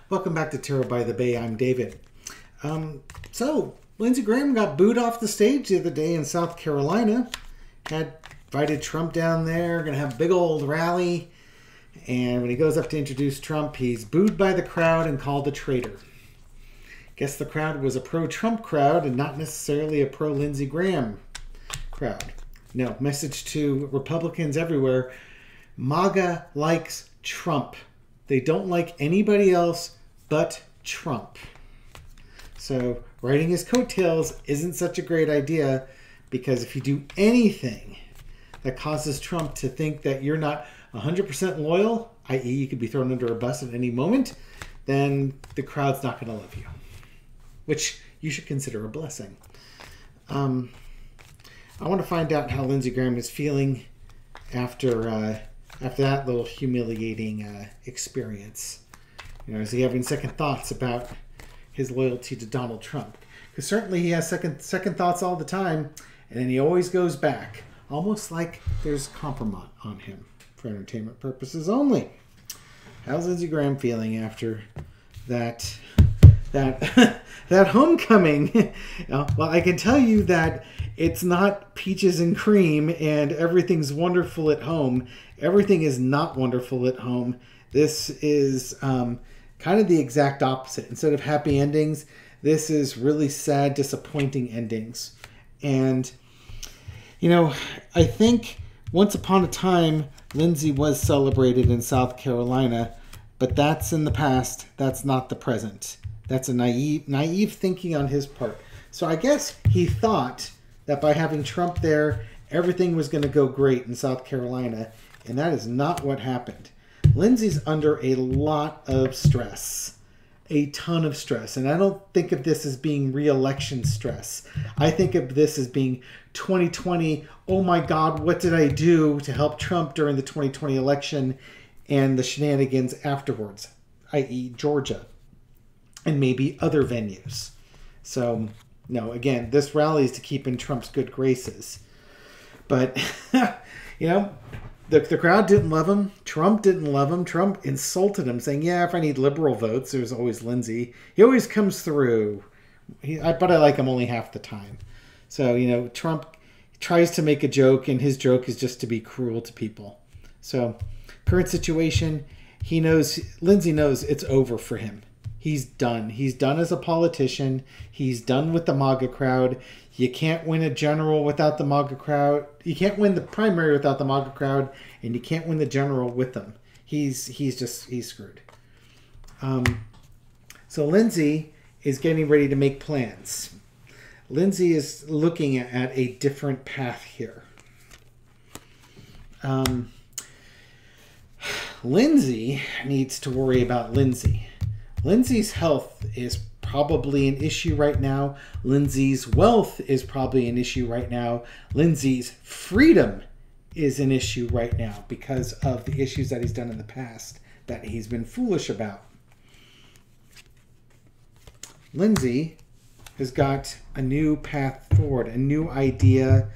Welcome back to Tarot by the Bay. I'm David. So, Lindsey Graham got booed off the stage the other day in South Carolina. Had invited Trump down there, going to have a big old rally. And when he goes up to introduce Trump, he's booed by the crowd and called a traitor. Guess the crowd was a pro-Trump crowd and not necessarily a pro-Lindsey Graham crowd. No, message to Republicans everywhere. MAGA likes Trump. They don't like anybody else but Trump. So riding his coattails isn't such a great idea, because if you do anything that causes Trump to think that you're not 100% loyal, i.e. you could be thrown under a bus at any moment, then the crowd's not going to love you, which you should consider a blessing. I want to find out how Lindsey Graham is feeling after that little humiliating experience. You know, is he having second thoughts about his loyalty to Donald Trump? Because certainly he has second thoughts all the time, and then he always goes back, almost like there's kompromat on him for entertainment purposes only. How's Lindsey Graham feeling after that homecoming? Well, I can tell you that it's not peaches and cream and everything's wonderful at home. Everything is not wonderful at home. This is kind of the exact opposite. Instead of happy endings, this is really sad, disappointing endings. And, you know, I think once upon a time, Lindsey was celebrated in South Carolina, but that's in the past. That's not the present. That's a naive thinking on his part. So I guess he thought that by having Trump there, everything was going to go great in South Carolina, and that is not what happened. Lindsey's under a lot of stress, a ton of stress, and I don't think of this as being re-election stress. I think of this as being 2020, oh my God, what did I do to help Trump during the 2020 election, and the shenanigans afterwards, i.e. Georgia, and maybe other venues. So, no, again, this rally is to keep in Trump's good graces. But, you know, the crowd didn't love him. Trump didn't love him. Trump insulted him, saying, yeah, if I need liberal votes, there's always Lindsey. He always comes through. But I like him only half the time. So, you know, Trump tries to make a joke, and his joke is just to be cruel to people. So, current situation, Lindsey knows it's over for him. He's done. He's done as a politician. He's done with the MAGA crowd. You can't win a general without the MAGA crowd. You can't win the primary without the MAGA crowd, and you can't win the general with them. He's screwed. So Lindsey is getting ready to make plans. Lindsey is looking at a different path here. Lindsey needs to worry about Lindsey. Lindsey's health is probably an issue right now. Lindsey's wealth is probably an issue right now. Lindsey's freedom is an issue right now because of the issues that he's done in the past that he's been foolish about. Lindsey has got a new path forward, a new idea.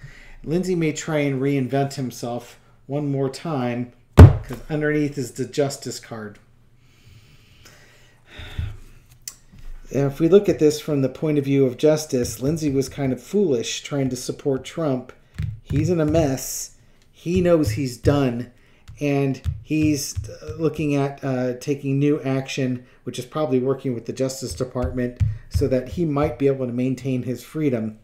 Lindsey may try and reinvent himself one more time, because underneath is the justice card. If we look at this from the point of view of justice, Lindsey was kind of foolish trying to support Trump. He's in a mess. He knows he's done. And he's looking at taking new action, which is probably working with the Justice Department, so that he might be able to maintain his freedom.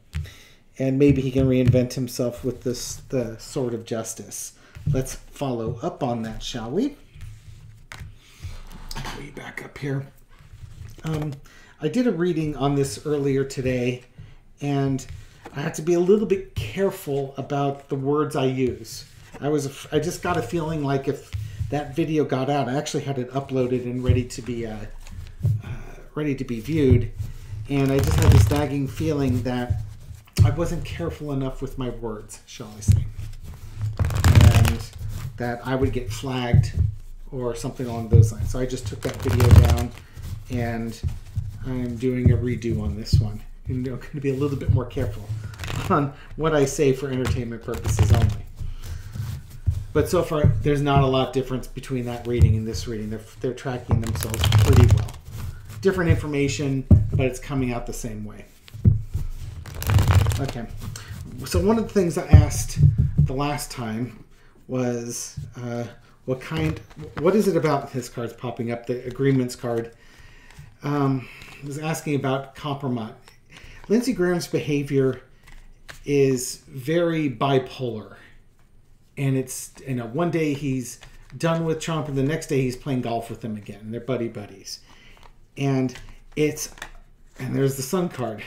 And maybe he can reinvent himself with the sword of justice. Let's follow up on that, shall we? Way back up here. I did a reading on this earlier today, and I had to be a little bit careful about the words I use. I just got a feeling like if that video got out, I actually had it uploaded and ready to be viewed, and I just had this nagging feeling that I wasn't careful enough with my words, shall I say, and that I would get flagged or something along those lines. So I just took that video down, and I'm doing a redo on this one. And I'm going to be a little bit more careful on what I say for entertainment purposes only. But so far, there's not a lot of difference between that reading and this reading. They're tracking themselves pretty well. different information, but it's coming out the same way. Okay. So one of the things I asked the last time was what is it about his cards popping up, the agreements card? Was asking about kompromat. Lindsey Graham's behavior is very bipolar. And it's, one day he's done with Trump and the next day he's playing golf with him again. They're buddies. And there's the Sun card.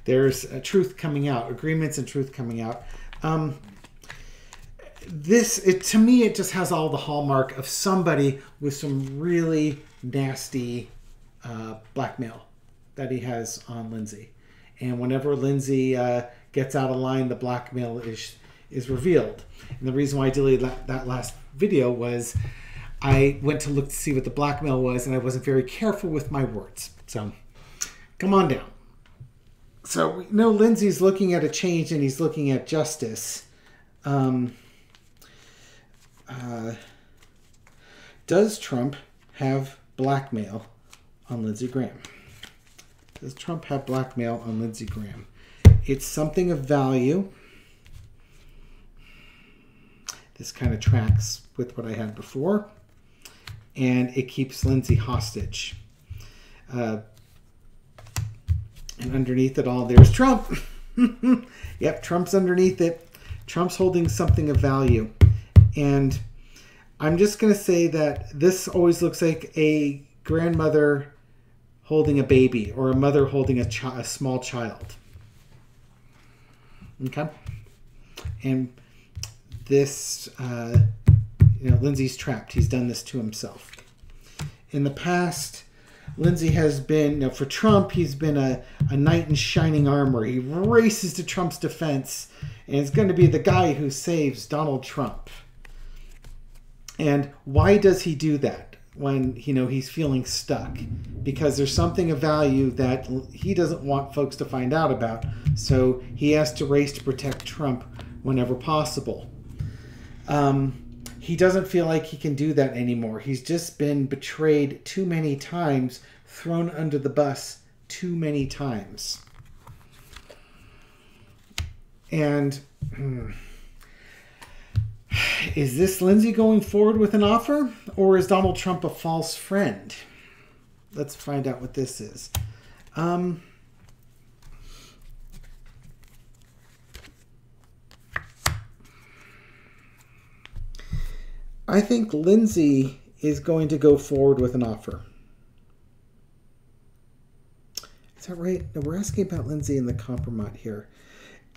There's truth coming out, agreements and truth coming out. To me, it just has all the hallmark of somebody with some really nasty blackmail that he has on Lindsey. And whenever Lindsey gets out of line, the blackmail is revealed. And the reason why I deleted that last video was I went to look to see what the blackmail was, and I wasn't very careful with my words. So come on down. So we know Lindsey's looking at a change, and he's looking at justice. Does Trump have blackmail on Lindsey Graham? Does Trump have blackmail on Lindsey Graham? It's something of value. This kind of tracks with what I had before. And it keeps Lindsey hostage. And underneath it all, there's Trump. Yep, Trump's underneath it. Trump's holding something of value. And I'm just going to say that this always looks like a grandmother holding a baby or a mother holding a small child. Okay? And this, Lindsey's trapped. He's done this to himself. In the past, Lindsey has been, for Trump, he's been a knight in shining armor. He races to Trump's defense, and it's going to be the guy who saves Donald Trump. And why does he do that when, he's feeling stuck? Because there's something of value that he doesn't want folks to find out about. So he has to race to protect Trump whenever possible. He doesn't feel like he can do that anymore. He's just been betrayed too many times, thrown under the bus too many times. And is this Lindsey going forward with an offer, or is Donald Trump a false friend? Let's find out what this is. I think Lindsey is going to go forward with an offer. Is that right? No, we're asking about Lindsey and the kompromat here.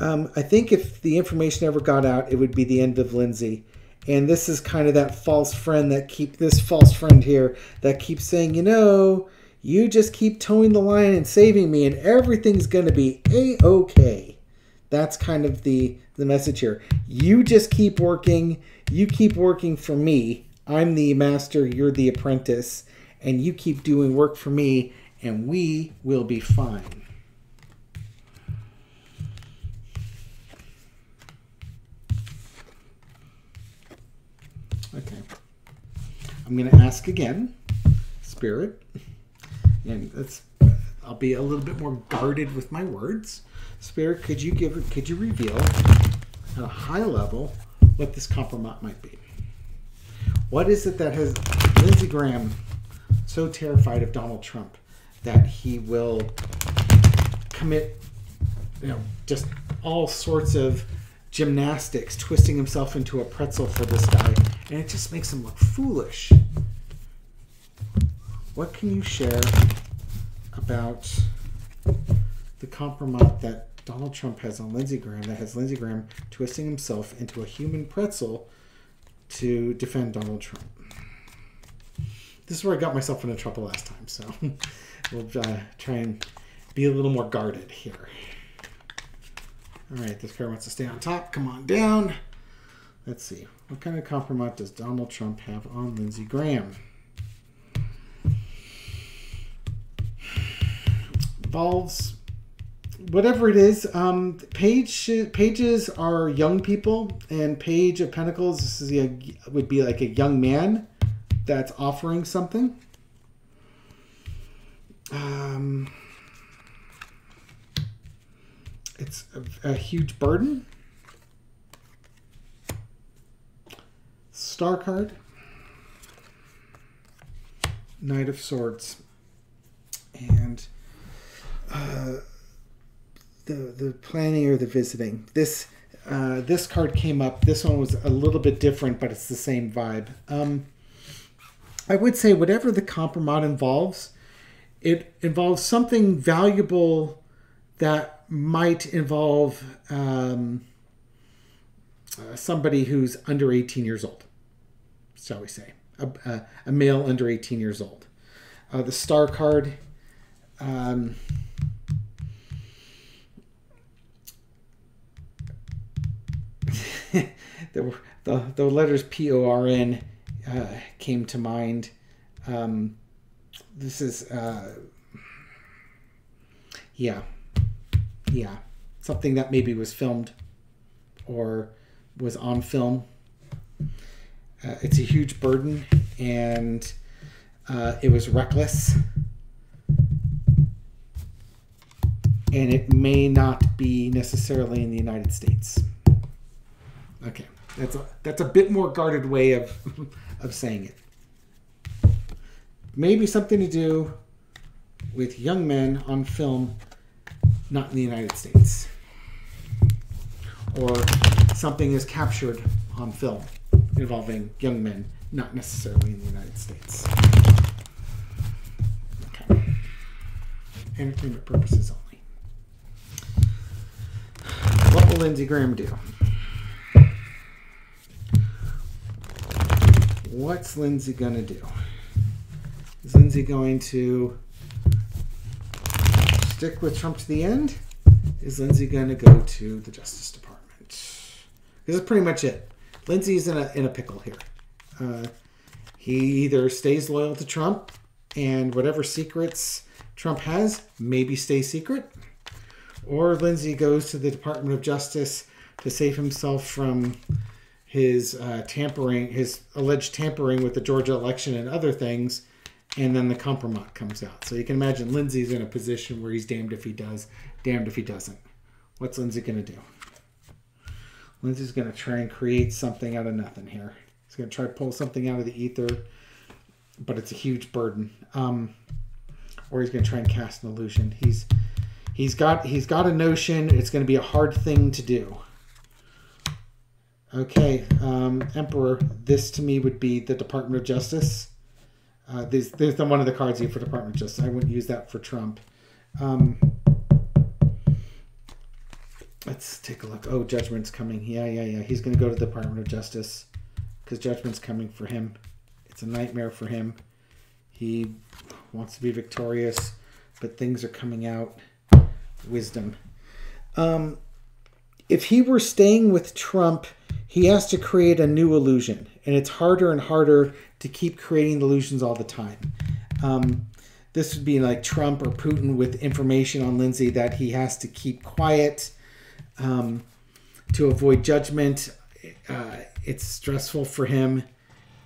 I think if the information ever got out, it would be the end of Lindsey. And this is kind of that false friend this false friend here that keeps saying, you just keep towing the line and saving me and everything's going to be A-okay. That's kind of the message here. You just keep working. You keep working for me. I'm the master. You're the apprentice. And you keep doing work for me and we will be fine. Okay. I'm going to ask again, Spirit. And I'll be a little bit more guarded with my words. Spirit, could you reveal at a high level what this kompromat might be? What is it that has Lindsey Graham so terrified of Donald Trump that he will commit, just all sorts of gymnastics, twisting himself into a pretzel for this guy, and it just makes him look foolish? What can you share about the kompromat that Donald Trump has on Lindsey Graham, that has Lindsey Graham twisting himself into a human pretzel to defend Donald Trump? This is where I got myself into trouble last time, so we'll try and be a little more guarded here. All right, this card wants to stay on top. Come on down. Let's see. What kind of kompromat does Donald Trump have on Lindsey Graham? Involves whatever it is. Pages are young people, and Page of Pentacles, this is would be like a young man that's offering something. It's a huge burden. Star card. Knight of Swords. And the planning or the visiting. This card came up. This one was a little bit different, but it's the same vibe. I would say whatever the kompromat involves, it involves something valuable that might involve somebody who's under 18 years old, shall we say. A male under 18 years old. The star card, the letters PORN came to mind. This is, yeah, something that maybe was filmed or was on film. It's a huge burden, and it was reckless, and it may not be necessarily in the United States. Okay, that's a bit more guarded way of saying it. Maybe something to do with young men on film, not in the United States, or something is captured on film involving young men, not necessarily in the United States. Okay. Entertainment purposes only. What will Lindsey Graham do? What's Lindsey gonna do? Is Lindsey going to stick with Trump to the end? Is Lindsey going to go to the Justice Department? This is pretty much it. Lindsey's in a pickle here. He either stays loyal to Trump and whatever secrets Trump has maybe stay secret, or Lindsey goes to the Department of Justice to save himself from his his alleged tampering with the Georgia election and other things, and then the kompromat comes out. So you can imagine Lindsey's in a position where he's damned if he does, damned if he doesn't. What's Lindsey going to do? Lindsey's going to try and create something out of nothing here. He's going to try to pull something out of the ether, but it's a huge burden. Or he's going to try and cast an illusion. He's got a notion. It's going to be a hard thing to do. Okay, Emperor. This to me would be the Department of Justice. There's one of the cards here for Department of Justice. I wouldn't use that for Trump. Let's take a look. Oh, Judgment's coming. Yeah. He's going to go to the Department of Justice because Judgment's coming for him. It's a nightmare for him. He wants to be victorious, but things are coming out. Wisdom. If he were staying with Trump, he has to create a new illusion, and it's harder and harder to keep creating illusions all the time. This would be like Trump or Putin with information on Lindsey that he has to keep quiet to avoid judgment. It's stressful for him,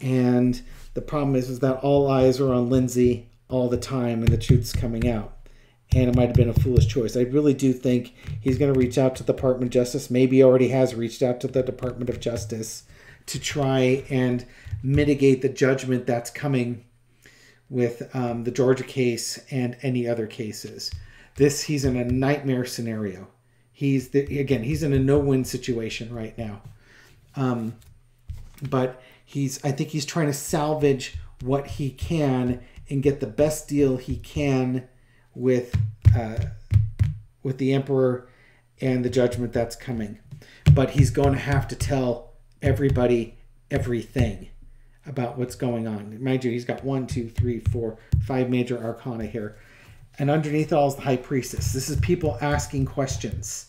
and the problem is that all eyes are on Lindsey all the time, and the truth's coming out. And it might have been a foolish choice. I really do think he's going to reach out to the Department of Justice. Maybe he already has reached out to the Department of Justice to try and mitigate the judgment that's coming with the Georgia case and any other cases. He's in a nightmare scenario. He's in a no-win situation right now. But I think he's trying to salvage what he can and get the best deal he can with the Emperor and the judgment that's coming. But he's going to have to tell everybody everything about what's going on. Mind you, he's got 1, 2, 3, 4, 5 major arcana here. And underneath all is the High Priestess. This is people asking questions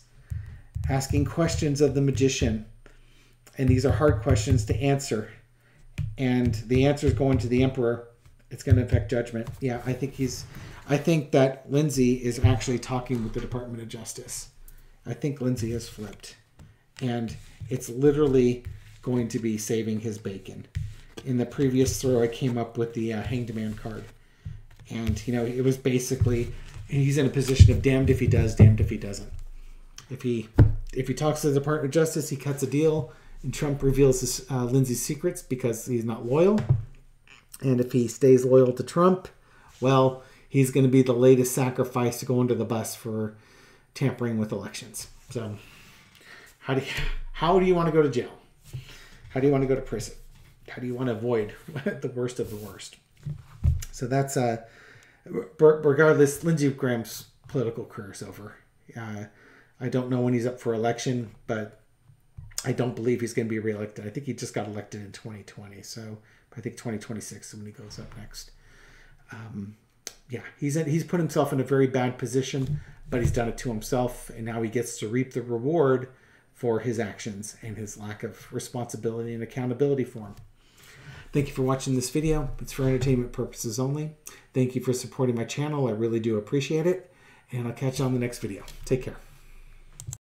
of the magician. And these are hard questions to answer. And the answer is going to the Emperor. It's going to affect judgment. Yeah, I think that Lindsey is actually talking with the Department of Justice. I think Lindsey has flipped. And it's literally going to be saving his bacon. In the previous throw, I came up with the Hanged Man card. And, you know, it was basically, he's in a position of damned if he does, damned if he doesn't. If he talks to the Department of Justice, he cuts a deal, and Trump reveals Lindsey's secrets because he's not loyal. And if he stays loyal to Trump, well, he's going to be the latest sacrifice to go under the bus for tampering with elections. So how do you want to go to jail? How do you want to go to prison? How do you want to avoid the worst of the worst? So that's, regardless, Lindsey Graham's political career is over. I don't know when he's up for election, but I don't believe he's going to be reelected. I think he just got elected in 2020. So I think 2026 is when he goes up next. Yeah, he's put himself in a very bad position, but he's done it to himself. And now he gets to reap the reward for his actions and his lack of responsibility and accountability for him. Thank you for watching this video. It's for entertainment purposes only. Thank you for supporting my channel. I really do appreciate it. And I'll catch you on the next video. Take care.